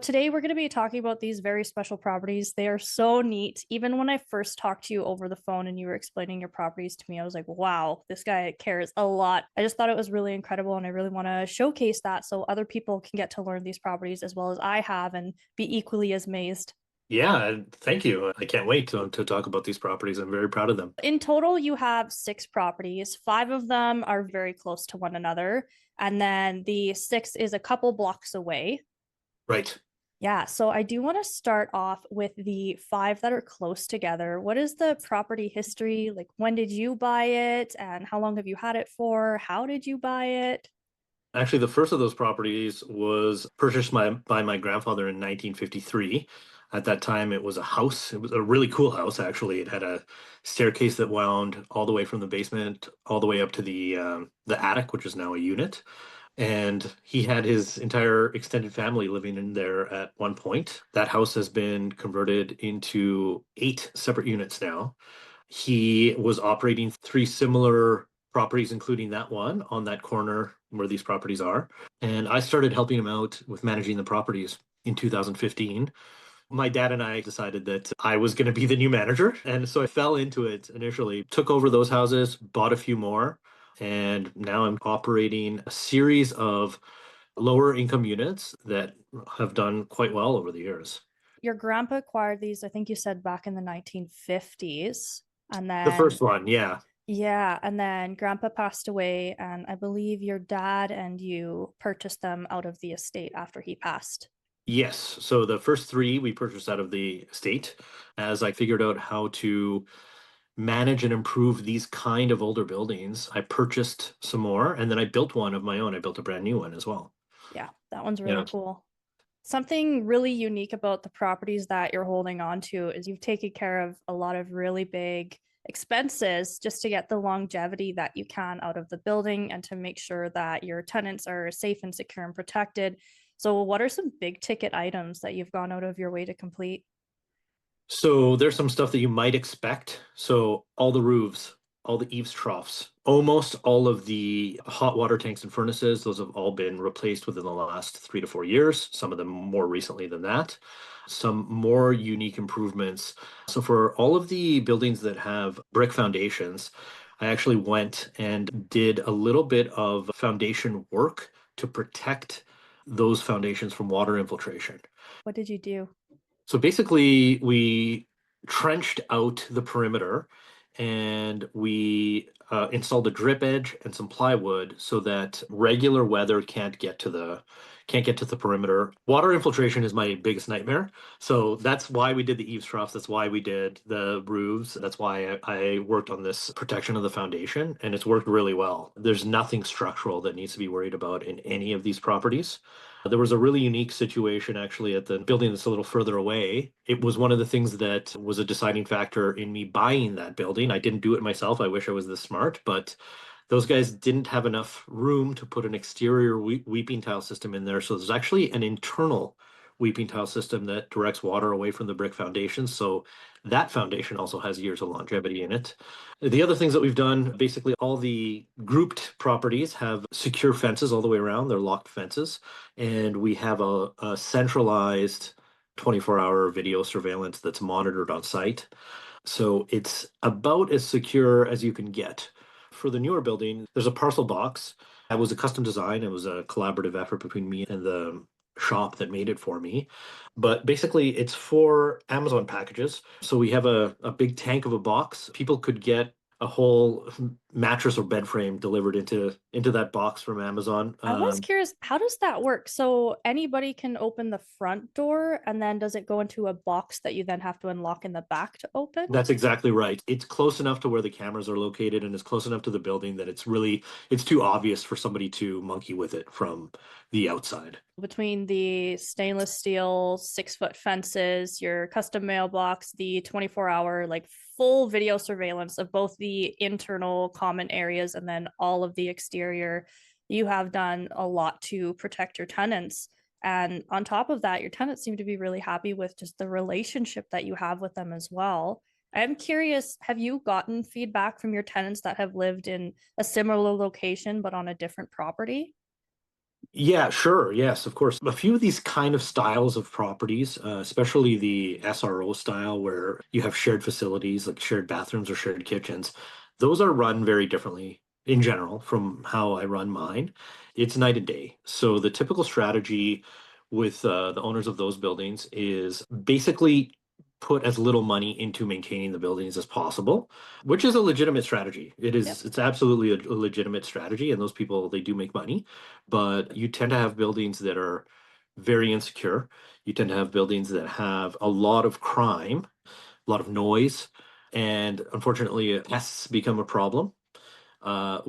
Today, we're going to be talking about these very special properties. They are so neat. Even when I first talked to you over the phone and you were explaining your properties to me, I was like, wow, this guy cares a lot. I just thought it was really incredible. And I really want to showcase that so other people can get to learn these properties as well as I have and be equally as amazed. Yeah, and thank you. I can't wait to talk about these properties. I'm very proud of them. In total, you have six properties. Five of them are very close to one another. And then the sixth is a couple blocks away. Right. Yeah, so I do want to start off with the five that are close together. What is the property history? Like, when did you buy it and how long have you had it for? How did you buy it? Actually, the first of those properties was purchased by my grandfather in 1953. At that time, it was a house. It was a really cool house, actually. It had a staircase that wound all the way from the basement all the way up to the attic, which is now a unit. And he had his entire extended family living in there at one point. That house has been converted into eight separate units now. He was operating three similar properties, including that one on that corner where these properties are. And I started helping him out with managing the properties in 2015. My dad and I decided that I was going to be the new manager. And so I fell into it initially, took over those houses, bought a few more. And now I'm operating a series of lower income units that have done quite well over the years. Your grandpa acquired these, I think you said back in the 1950s. And The then, first one, yeah. yeah, and then grandpa passed away. And I believe your dad and you purchased them out of the estate after he passed. Yes. So the first three we purchased out of the state as I figured out how to manage and improve these kind of older buildings. I purchased some more and then I built one of my own. I built a brand new one as well. Yeah, that one's really Yeah. cool. Something really unique about the properties that you're holding on to is you've taken care of a lot of really big expenses just to get the longevity that you can out of the building and to make sure that your tenants are safe and secure and protected. So, what are some big ticket items that you've gone out of your way to complete? So there's some stuff that you might expect. So all the roofs, all the eaves troughs, almost all of the hot water tanks and furnaces, those have all been replaced within the last 3 to 4 years, some of them more recently than that. Some more unique improvements. So for all of the buildings that have brick foundations, I actually went and did a little bit of foundation work to protect those foundations from water infiltration. What did you do? So basically, we trenched out the perimeter and we installed a drip edge and some plywood so that regular weather can't get to the perimeter. Water infiltration is my biggest nightmare. So that's why we did the eaves troughs. That's why we did the roofs. That's why I worked on this protection of the foundation, and it's worked really well. There's nothing structural that needs to be worried about in any of these properties. There was a really unique situation actually at the building that's a little further away. It was one of the things that was a deciding factor in me buying that building. I didn't do it myself. I wish I was this smart, but those guys didn't have enough room to put an exterior weeping tile system in there. So there's actually an internal weeping tile system that directs water away from the brick foundation. So that foundation also has years of longevity in it. The other things that we've done, basically all the grouped properties have secure fences all the way around. They're locked fences. And we have a centralized 24-hour video surveillance that's monitored on site. So it's about as secure as you can get. For the newer building, there's a parcel box. That was a custom design. It was a collaborative effort between me and the shop that made it for me. But basically, it's for Amazon packages. So we have a big tank of a box. People could get a whole mattress or bed frame delivered into that box from Amazon. I was curious, how does that work? So anybody can open the front door, and then does it go into a box that you then have to unlock in the back to open? That's exactly right. It's close enough to where the cameras are located and it's close enough to the building that it's too obvious for somebody to monkey with it from the outside. Between the stainless steel 6 foot fences, your custom mailbox, the 24-hour, like full video surveillance of both the internal common areas and then all of the exterior, you have done a lot to protect your tenants. And on top of that, your tenants seem to be really happy with just the relationship that you have with them as well. I'm curious, have you gotten feedback from your tenants that have lived in a similar location but on a different property? Yeah, sure. Yes, of course. A few of these kind of styles of properties, especially the SRO style where you have shared facilities like shared bathrooms or shared kitchens, those are run very differently in general from how I run mine. It's night and day. So the typical strategy with the owners of those buildings is basically put as little money into maintaining the buildings as possible, which is a legitimate strategy. Yep. It's absolutely a legitimate strategy, and those people, they do make money, but you tend to have buildings that are very insecure. You tend to have buildings that have a lot of crime, a lot of noise, and unfortunately, pests become a problem. Uh,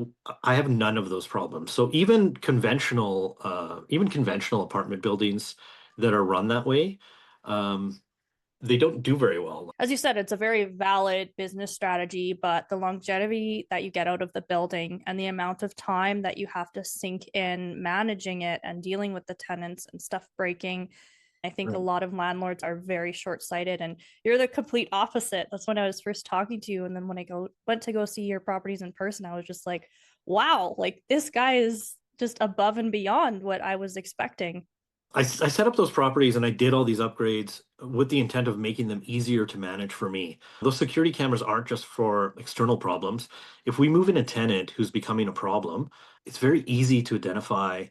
I have none of those problems. So even conventional apartment buildings that are run that way, um, they don't do very well. As you said, it's a very valid business strategy, but the longevity that you get out of the building and the amount of time that you have to sink in managing it and dealing with the tenants and stuff breaking, I think a Right. lot of landlords are very short-sighted, and you're the complete opposite. That's when I was first talking to you, and then when I go went to go see your properties in person, I was just like, wow, like this guy is just above and beyond what I was expecting. I set up those properties and I did all these upgrades with the intent of making them easier to manage for me. Those security cameras aren't just for external problems. If we move in a tenant who's becoming a problem, it's very easy to identify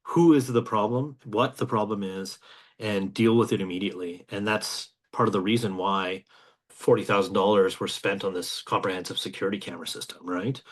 who is the problem, what the problem is, and deal with it immediately. And that's part of the reason why $40,000 were spent on this comprehensive security camera system, right?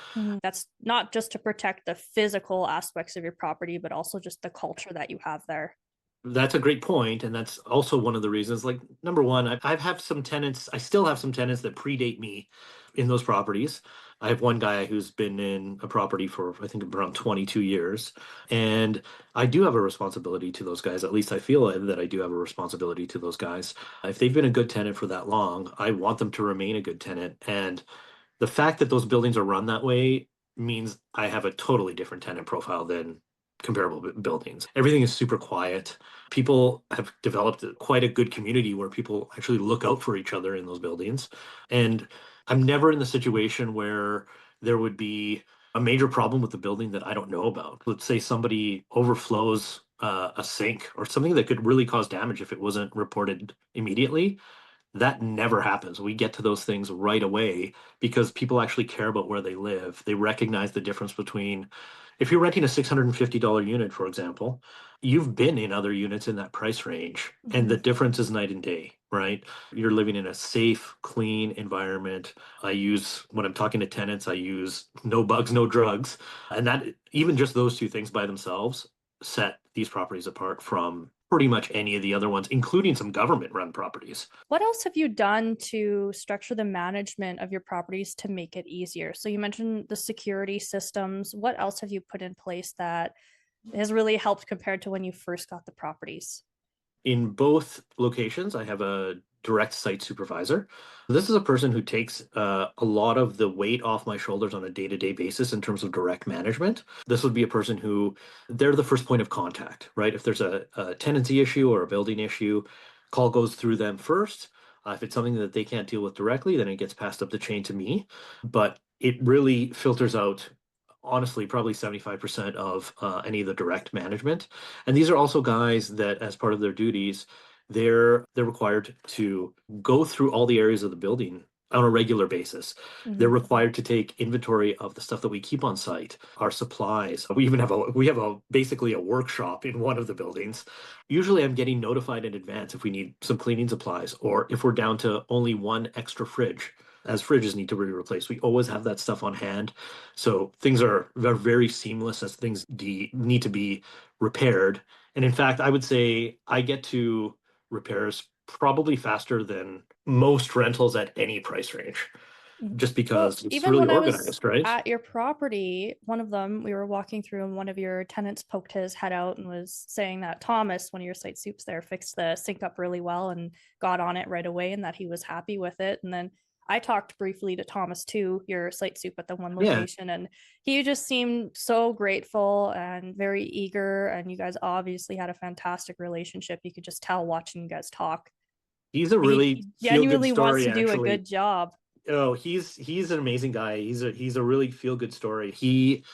That's not just to protect the physical aspects of your property, but also just the culture that you have there. That's a great point, and that's also one of the reasons. Like number one, I've have some tenants. I still have some tenants that predate me in those properties. I have one guy who's been in a property for I think around 22 years, and I do have a responsibility to those guys. At least I feel that I do have a responsibility to those guys. If they've been a good tenant for that long, I want them to remain a good tenant. And the fact that those buildings are run that way means I have a totally different tenant profile than comparable buildings. Everything is super quiet. People have developed quite a good community where people actually look out for each other in those buildings. And I'm never in the situation where there would be a major problem with the building that I don't know about. Let's say somebody overflows a sink or something that could really cause damage if it wasn't reported immediately. That never happens. We get to those things right away because people actually care about where they live. They recognize the difference between if you're renting a $650 unit, for example, you've been in other units in that price range, and Mm-hmm. the difference is night and day, right? You're living in a safe, clean environment. When I'm talking to tenants, I use no bugs, no drugs. And that, even just those two things by themselves, set these properties apart from pretty much any of the other ones, including some government run properties. What else have you done to structure the management of your properties to make it easier? So you mentioned the security systems. What else have you put in place that has really helped compared to when you first got the properties? In both locations, I have a direct site supervisor. This is a person who takes a lot of the weight off my shoulders on a day-to-day basis in terms of direct management. This would be a person who they're the first point of contact, right? If there's a tenancy issue or a building issue, call goes through them first. If it's something that they can't deal with directly, then it gets passed up the chain to me. But it really filters out, honestly, probably 75% of any of the direct management. And these are also guys that, as part of their duties, they're required to go through all the areas of the building on a regular basis. They're Mhm. required to take inventory of the stuff that we keep on site, our supplies. We have a basically a workshop in one of the buildings. Usually I'm getting notified in advance if we need some cleaning supplies or if we're down to only one extra fridge, as fridges need to be replaced. We always have that stuff on hand. So things are very seamless as things need to be repaired. And in fact, I would say I get to repairs probably faster than most rentals at any price range, Mhm. just Well, because it's even really when I was organized, right? at your property, one of them, we were walking through and one of your tenants poked his head out and was saying that Thomas, one of your site soups there, fixed the sink up really well and got on it right away and that he was happy with it. And then I talked briefly to Thomas too, your site soup at the one Yeah, location, and he just seemed so grateful and very eager. And you guys obviously had a fantastic relationship. You could just tell watching you guys talk. he's a really He feel good genuinely wants story, to do a actually. good job. Oh, he's an amazing guy. He's a really feel good story. He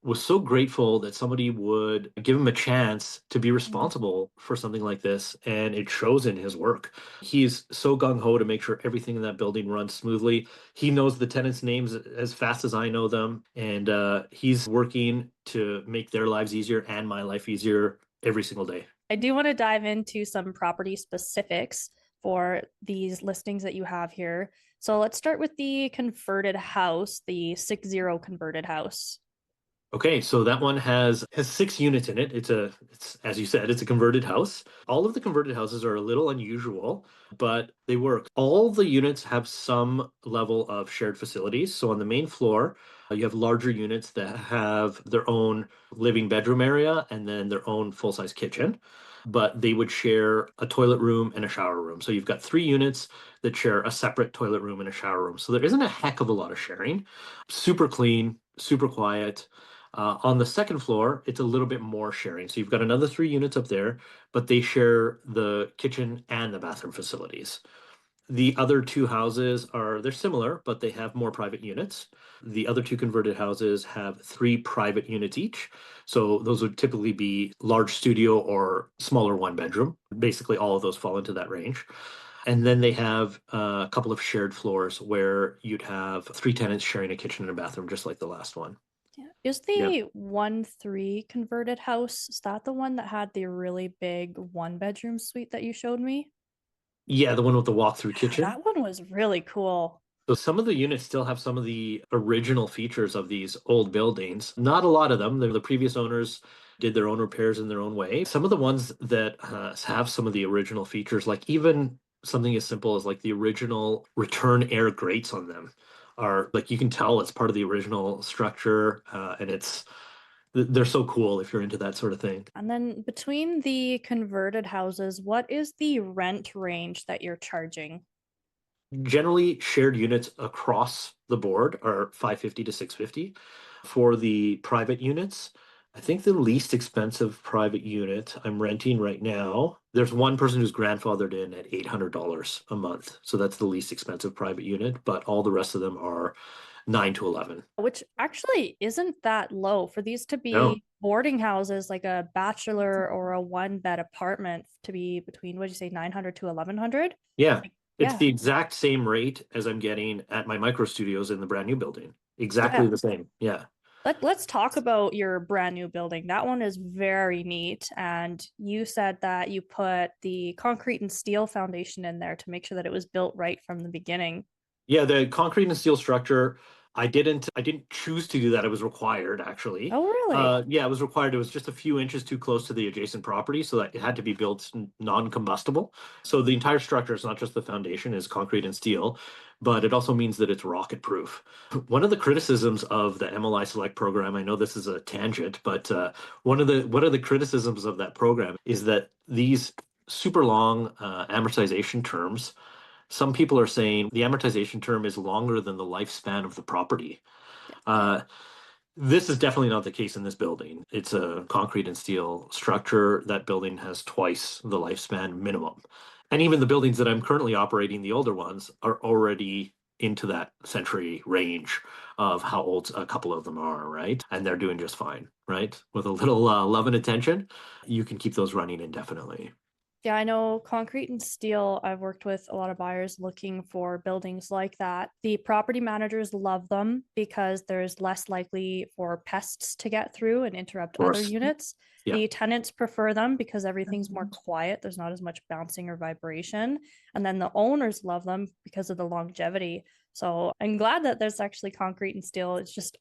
was so grateful that somebody would give him a chance to be Mhm. responsible for something like this, and it shows in his work. He's so gung-ho to make sure everything in that building runs smoothly. He knows the tenants' names as fast as I know them, and he's working to make their lives easier and my life easier every single day. I do want to dive into some property specifics for these listings that you have here. So let's start with the converted house, the 6-0 converted house. Okay, so that one has 6 units in it. It's as you said, it's a converted house. All of the converted houses are a little unusual, but they work. All the units have some level of shared facilities. So on the main floor, you have larger units that have their own living bedroom area and then their own full-size kitchen, but they would share a toilet room and a shower room. So you've got 3 units that share a separate toilet room and a shower room. So there isn't a heck of a lot of sharing. Super clean, super quiet. On the second floor, it's a little bit more sharing. So you've got another 3 units up there, but they share the kitchen and the bathroom facilities. The other two houses they're similar, but they have more private units. The other two converted houses have 3 private units each. So those would typically be large studio or smaller one bedroom. Basically, all of those fall into that range. And then they have a couple of shared floors where you'd have 3 tenants sharing a kitchen and a bathroom, just like the last one. Yeah. Is Yeah. the 1-3 converted house, is that the one that had the really big one-bedroom suite that you showed me? Yeah, the one with the walk-through Yeah, kitchen. that one was really cool. So some of the units still have some of the original features of these old buildings. Not a lot of them. The previous owners did their own repairs in their own way. Some of the ones that have some of the original features, like even something as simple as like the original return air grates on them, are like you can tell it's part of the original structure, and they're so cool if you're into that sort of thing. And then between the converted houses, what is the rent range that you're charging? Generally, shared units across the board are 550 to 650. For the private units, I think the least expensive private unit I'm renting right now, there's one person who's grandfathered in at $800 a month. So that's the least expensive private unit, but all the rest of them are 9 to 11. Which actually isn't that low for these to No. be boarding houses, like a bachelor or a one-bed apartment to be between, what did you say, 900 to 1100? Yeah. Like, It's yeah, the exact same rate as I'm getting at my micro studios in the brand new building. Exactly yeah. the same. Yeah. Let's talk about your brand new building. That one is very neat. And you said that you put the concrete and steel foundation in there to make sure that it was built right from the beginning. Yeah, the concrete and steel structure, I didn't choose to do that. It was required actually. Oh, really? Yeah, it was required. It was just a few inches too close to the adjacent property, so that it had to be built non-combustible. So the entire structure, it's not just the foundation, is concrete and steel, but it also means that it's rocket proof. One of the criticisms of the MLI Select program, I know this is a tangent, but one of the criticisms of that program is that these super long amortization terms, some people are saying the amortization term is longer than the lifespan of the property. Uh, this is definitely not the case in this building. It's a concrete and steel structure. That building has twice the lifespan minimum. And even the buildings that I'm currently operating, the older ones, are already into that century range of how old a couple of them are, right? And they're doing just fine, right? With a little love and attention, you can keep those running indefinitely. Yeah, I know concrete and steel. I've worked with a lot of buyers looking for buildings like that. The property managers love them because there's less likely for pests to get through and interrupt Of other course. units. Yeah. The tenants prefer them because everything's more quiet. There's not as much bouncing or vibration. And then the owners love them because of the longevity. So I'm glad that there's actually concrete and steel. It's just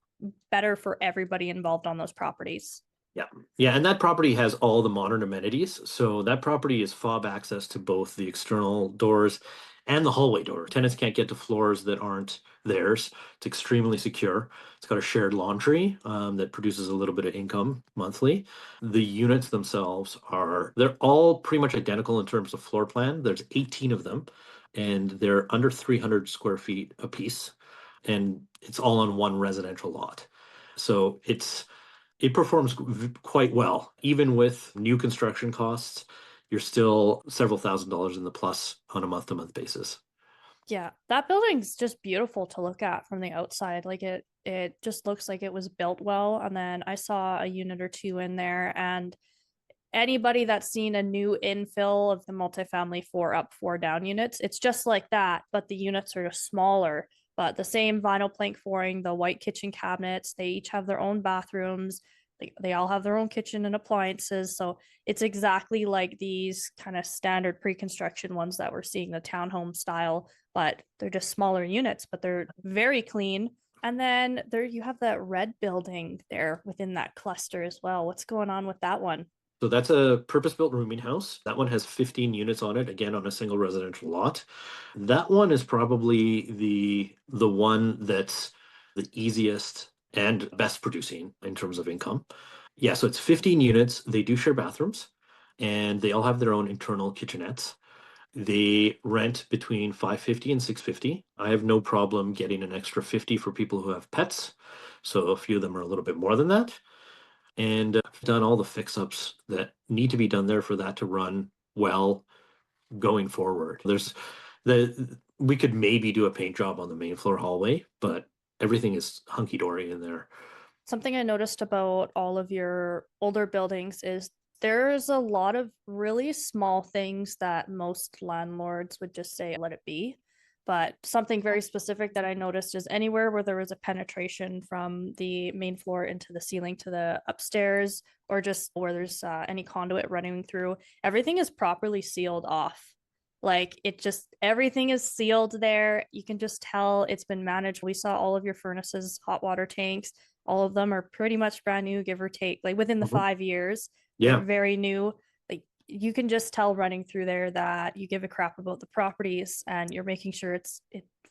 better for everybody involved on those properties. Yeah. Yeah, and that property has all the modern amenities. So that property is fob access to both the external doors and the hallway door. Tenants can't get to floors that aren't theirs. It's extremely secure. It's got a shared laundry that produces a little bit of income monthly. The units themselves they're all pretty much identical in terms of floor plan. There's 18 of them, and they're under 300 square feet apiece, and it's all on one residential lot. So it performs quite well. Even with new construction costs, you're still several $1,000s in the plus on a month-to-month basis. Yeah, that building's just beautiful to look at from the outside. Like it just looks like it was built well. And then I saw a unit or two in there, and anybody that's seen a new infill of the multifamily four up, four down units, it's just like that, but the units are just smaller. But the same vinyl plank flooring, the white kitchen cabinets, they each have their own bathrooms. They all have their own kitchen and appliances. So it's exactly like these kind of standard pre-construction ones that we're seeing, the townhome style, but they're just smaller units, but they're very clean. And then there you have that red building there within that cluster as well. What's going on with that one? So that's a purpose-built rooming house. That one has 15 units on it, again on a single residential lot. That one is probably the one that's the easiest and best producing in terms of income. Yeah, so it's 15 units. They do share bathrooms and they all have their own internal kitchenettes. They rent between 550 and 650. I have no problem getting an extra 50 for people who have pets. So a few of them are a little bit more than that. And I've done all the fix-ups that need to be done there for that to run well going forward. There's the we could maybe do a paint job on the main floor hallway, but everything is hunky-dory in there. Something I noticed about all of your older buildings is there's a lot of really small things that most landlords would just say, let it be. But something very specific that I noticed is anywhere where there was a penetration from the main floor into the ceiling to the upstairs, or just where there's any conduit running through, everything is properly sealed off. Like it just, everything is sealed there. You can just tell it's been managed. We saw all of your furnaces, hot water tanks, all of them are pretty much brand new, give or take. Like within the Mhm. 5 years, they're Yeah. very new. Like you can just tell running through there that you give a crap about the properties and you're making sure it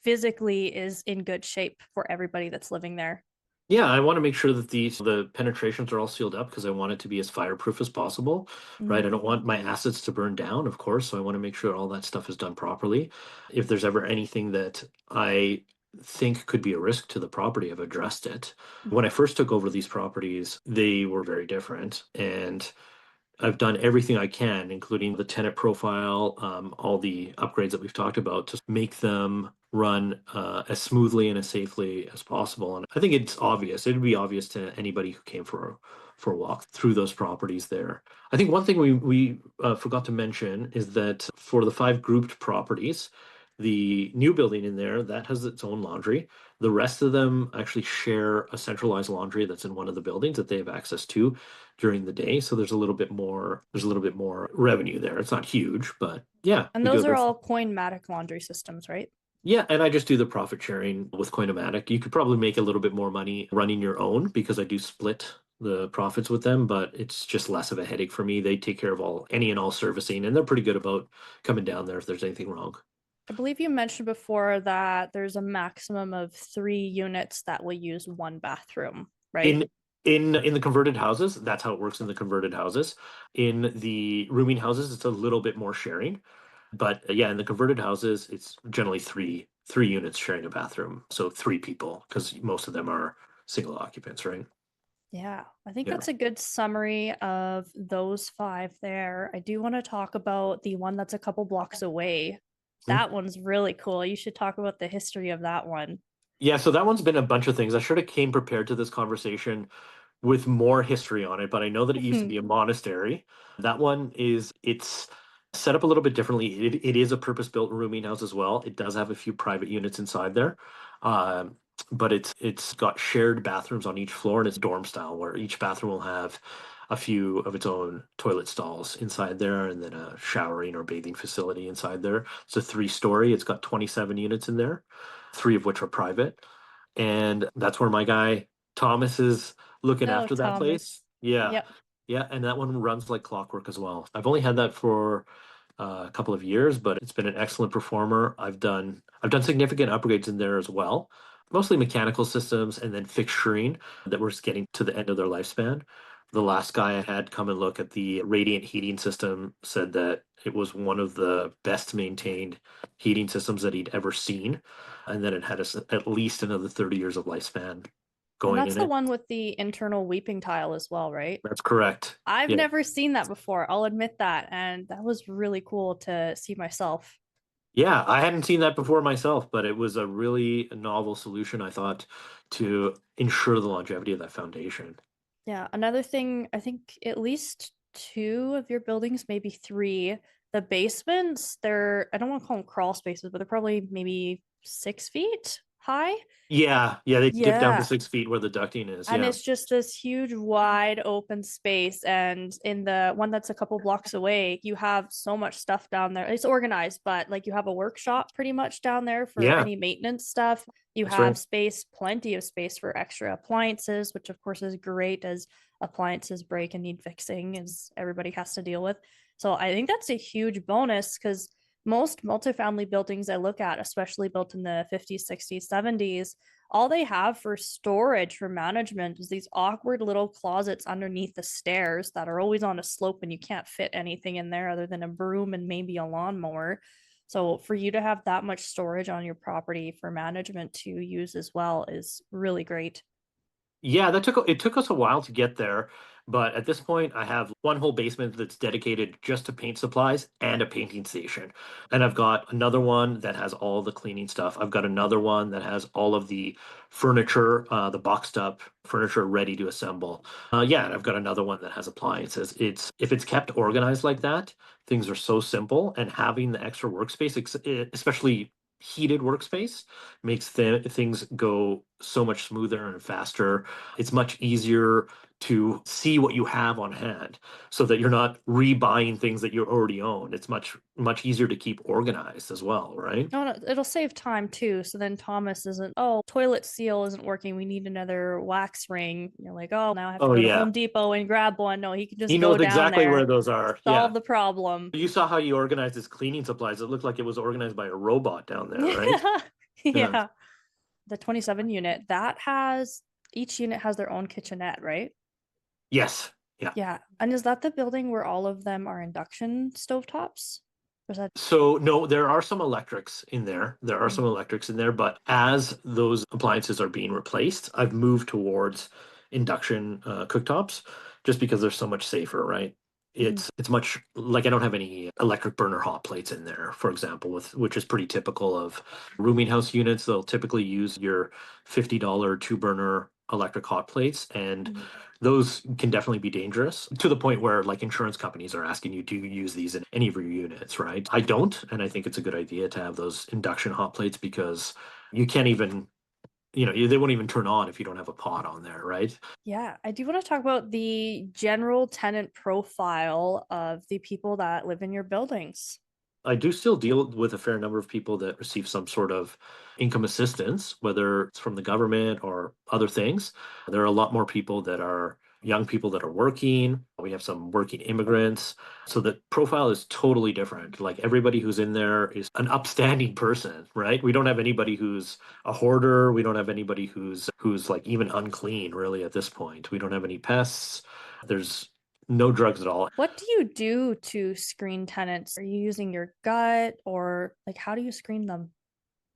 physically is in good shape for everybody that's living there. Yeah, I want to make sure that the penetrations are all sealed up because I want it to be as fireproof as possible, right? I Mm. don't want my assets to burn down, of course, so I want to make sure all that stuff is done properly. If there's ever anything that I think could be a risk to the property, I've addressed it. When I first took over these properties, they were very different, and I've done everything I can, including the tenant profile, all the upgrades that we've talked about, to make them run as smoothly and as safely as possible. And I think it's obvious. It'd be obvious to anybody who came for a walk through those properties there. I think one thing we forgot to mention is that for the five grouped properties, the new building in there that has its own laundry. The rest of them actually share a centralized laundry that's in one of the buildings that they have access to during the day. So there's a little bit more revenue there. It's not huge, but yeah, And we do those a are good. all Coinmatic laundry systems, right? Yeah, and I just do the profit sharing with Coinomatic. You could probably make a little bit more money running your own because I do split the profits with them, but it's just less of a headache for me. They take care of any and all servicing, and they're pretty good about coming down there if there's anything wrong. I believe you mentioned before that there's a maximum of 3 units that will use one bathroom, right? In in the converted houses, that's how it works in the converted houses. In the rooming houses, it's a little bit more sharing. But yeah, in the converted houses, it's generally three units sharing a bathroom. So three people, because most of them are single occupants, right? Yeah, I think Yeah. that's a good summary of those five there. I do want to talk about the one that's a couple blocks away. Hmm. That one's really cool. You should talk about the history of that one. Yeah, so that one's been a bunch of things. I should have came prepared to this conversation with more history on it, but I know that it used to be a monastery. That one it's set up a little bit differently. It is a purpose-built rooming house as well. It does have a few private units inside there. Um, but it's got shared bathrooms on each floor and it's dorm style where each bathroom will have a few of its own toilet stalls inside there and then a showering or bathing facility inside there. It's a three-story. It's got 27 units in there, three of which are private. And that's where my guy Thomas is looking Oh, after that place. Thomas. Yeah. Yep. Yeah. And that one runs like clockwork as well. I've only had that for a couple of years, but it's been an excellent performer. I've done significant upgrades in there as well, mostly mechanical systems and then fixturing that were getting to the end of their lifespan. The last guy I had come and look at the radiant heating system said that it was one of the best maintained heating systems that he'd ever seen, and that it had at least another 30 years of lifespan And going that's in the it. one with the internal weeping tile as well, right? That's correct. I've Yeah. never seen that before. I'll admit that. And that was really cool to see myself. Yeah, I hadn't seen that before myself, but it was a really novel solution, I thought, to ensure the longevity of that foundation. Yeah, another thing, I think at least two of your buildings, maybe three, the basements, they're, I don't want to call them crawl spaces, but they're probably maybe 6 feet high. Yeah, yeah, they dip down to Yeah. 6 feet where the ducting is. And Yeah. it's just this huge, wide open space. And in the one that's a couple blocks away, you have so much stuff down there. It's organized, but like you have a workshop pretty much down there for Yeah, any maintenance stuff. You that's right. have space, plenty of space for extra appliances, which of course is great as appliances break and need fixing, as everybody has to deal with. So I think that's a huge bonus because most multifamily buildings I look at, especially built in the 50s, 60s, 70s, all they have for storage for management is these awkward little closets underneath the stairs that are always on a slope and you can't fit anything in there other than a broom and maybe a lawnmower. So for you to have that much storage on your property for management to use as well is really great. Yeah, it took us a while to get there, but at this point I have one whole basement that's dedicated just to paint supplies and a painting station. And I've got another one that has all the cleaning stuff. I've got another one that has all of the furniture, the boxed up furniture ready to assemble. Yeah, and I've got another one that has appliances. It's if it's kept organized like that, things are so simple, and having the extra workspace, especially heated workspace, makes things go so much smoother and faster. It's much easier to see what you have on hand so that you're not rebuying things that you already own. It's much easier to keep organized as well, right? No, no, it'll save time too. So then Thomas isn't, oh, toilet seal isn't working. We need another wax ring. You're like, oh, now I have to Oh go to yeah. Home Depot and grab one. No, he can He just go knows down exactly where there, those are. solve Yeah. the problem. You saw how he organized his cleaning supplies. It looked like it was organized by a robot down there, right? Yeah. Yeah. Yeah. The 27 unit, that has each unit has their own kitchenette, right? Yes. Yeah. Yeah. And is that the building where all of them are induction stovetops? Or is that So no, there are some electrics in there. There are Mhm. some electrics in there, but as those appliances are being replaced, I've moved towards induction cooktops just because they're so much safer, right? Mhm. It's much like I don't have any electric burner hot plates in there, for example, with which is pretty typical of rooming house units. They'll typically use your $50 two burner electric hot plates, and Mhm. those can definitely be dangerous to the point where like insurance companies are asking you to use these in any of your units, right? I don't, and I think it's a good idea to have those induction hot plates because you can't even, they won't even turn on if you don't have a pot on there, right? Yeah, I do want to talk about the general tenant profile of the people that live in your buildings. I do still deal with a fair number of people that receive some sort of income assistance, whether it's from the government or other things. There are a lot more people that are young people that are working. We have some working immigrants. So the profile is totally different. Like everybody who's in there is an upstanding person, right? We don't have anybody who's a hoarder. We don't have anybody who's like even unclean really at this point. We don't have any pests. There's no drugs at all. What do you do to screen tenants? Are you using your gut or like how do you screen them?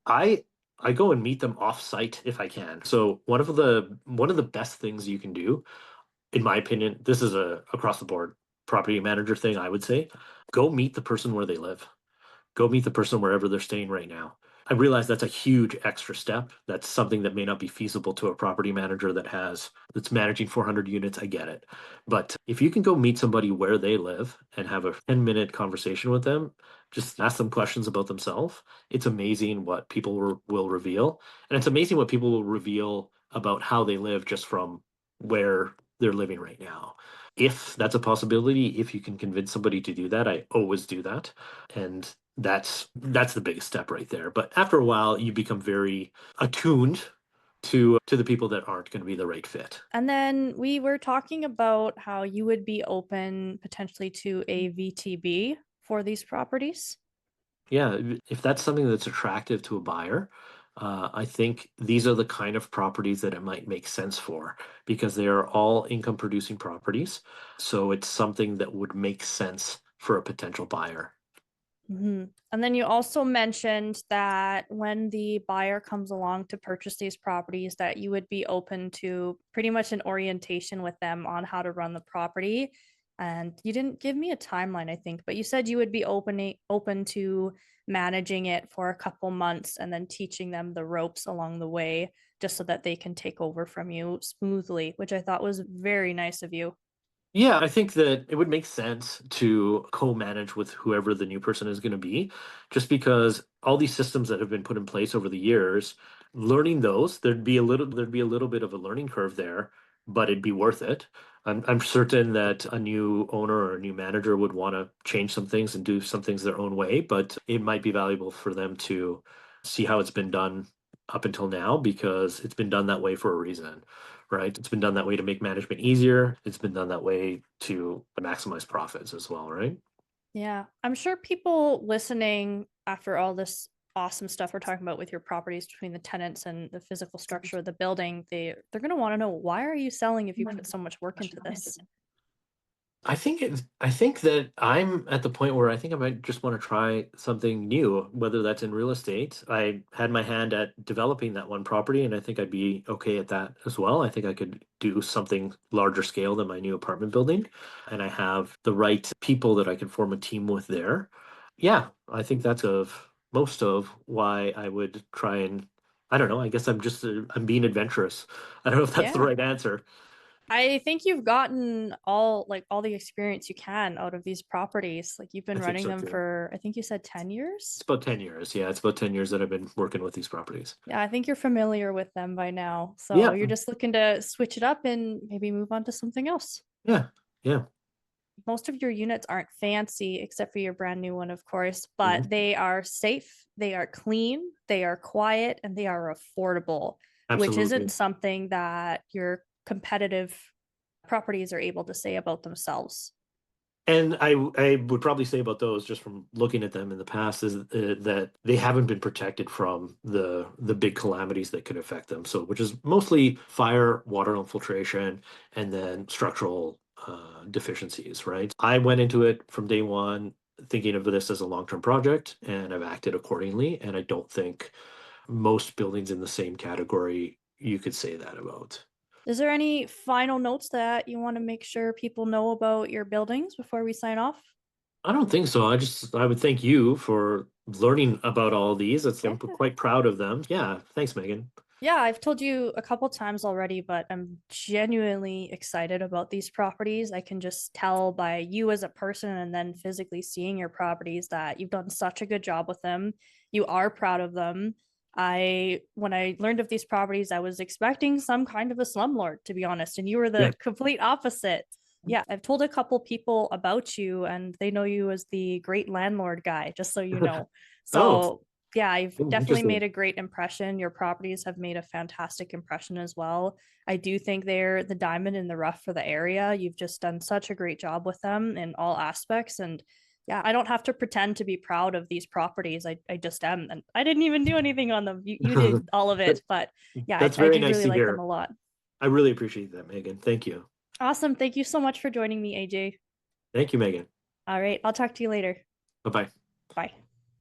I I go and meet them off site if I can. So one of the best things you can do, in my opinion, this is a across the board property manager thing, I would say. Go meet the person where they live. Go meet the person wherever they're staying right now. I realize that's a huge extra step. That's something that may not be feasible to a property manager that's managing 400 units. I get it. But if you can go meet somebody where they live and have a 10-minute conversation with them, just ask them questions about themselves, it's amazing what people will reveal. And it's amazing what people will reveal about how they live just from where they're living right now. If that's a possibility, if you can convince somebody to do that, I always do that. And that's the biggest step right there. But after a while, you become very attuned to the people that aren't going to be the right fit. And then we were talking about how you would be open potentially to a VTB for these properties. Yeah, if that's something that's attractive to a buyer, I think these are the kind of properties that it might make sense for because they are all income producing properties. So it's something that would make sense for a potential buyer. Mhm. And then you also mentioned that when the buyer comes along to purchase these properties, that you would be open to pretty much an orientation with them on how to run the property. And you didn't give me a timeline, I think, but you said you would be open to managing it for a couple months and then teaching them the ropes along the way just so that they can take over from you smoothly, which I thought was very nice of you. Yeah, I think that it would make sense to co-manage with whoever the new person is going to be, just because all these systems that have been put in place over the years, learning those, there'd be a little bit of a learning curve there, but it'd be worth it. I'm certain that a new owner or a new manager would want to change some things and do some things their own way, but it might be valuable for them to see how it's been done up until now because it's been done that way for a reason, right? It's been done that way to make management easier. It's been done that way to maximize profits as well, right? Yeah, I'm sure people listening after all this awesome stuff we're talking about with your properties between the tenants and the physical structure of the building, they're going to want to know, why are you selling if you put so much work into this? I think that I'm at the point where I think I might just want to try something new, whether that's in real estate. I had my hand at developing that one property, and I think I'd be okay at that as well. I think I could do something larger scale than my new apartment building, and I have the right people that I can form a team with there. Yeah, I think that's of most of why I would try and I don't know. I guess I'm being adventurous. I don't know if that's the Yeah. right answer. I think you've gotten all the experience you can out of these properties. Like you've I been think running so them too. for, I think you said 10 It's years. about 10 years. Yeah, it's about 10 years that I've been working with these properties. Yeah, I think you're familiar with them by now. So Yeah, you're just looking to switch it up and maybe move on to something else. yeah, yeah. Most of your units aren't fancy except for your brand new one, of course, but Mhm. they are safe, they are clean, they are quiet, and they are affordable, which isn't Absolutely. something that your competitive properties are able to say about themselves. And I would probably say about those, just from looking at them in the past, is that they haven't been protected from the big calamities that could affect them. So, which is mostly fire, water infiltration, and then structural deficiencies, right? I went into it from day one thinking of this as a long-term project, and I've acted accordingly. And I don't think most buildings in the same category you could say that about. Is there any final notes that you want to make sure people know about your buildings before we sign off? I don't think so. I would thank you for learning about all these. I'm Yeah. quite proud of them. Yeah, thanks, Megan. Yeah, I've told you a couple times already, but I'm genuinely excited about these properties. I can just tell by you as a person and then physically seeing your properties that you've done such a good job with them. You are proud of them. When I learned of these properties, I was expecting some kind of a slumlord, to be honest, and you were Yeah. the complete opposite. Yeah, I've told a couple people about you, and they know you as the great landlord guy, just so you know. Oh, So yeah, I've definitely made interesting. a great impression. Your properties have made a fantastic impression as well. I do think they're the diamond in the rough for the area. You've just done such a great job with them in all aspects. And yeah, I don't have to pretend to be proud of these properties. I just am. And I didn't even do anything on them. You did all of That- it. But yeah, That's I very do nice really to like them hear. a lot. I really appreciate that, Megan. Thank you. Awesome. Thank you so much for joining me, AJ. Thank you, Megan. All right. I'll talk to you later. Bye bye. Bye.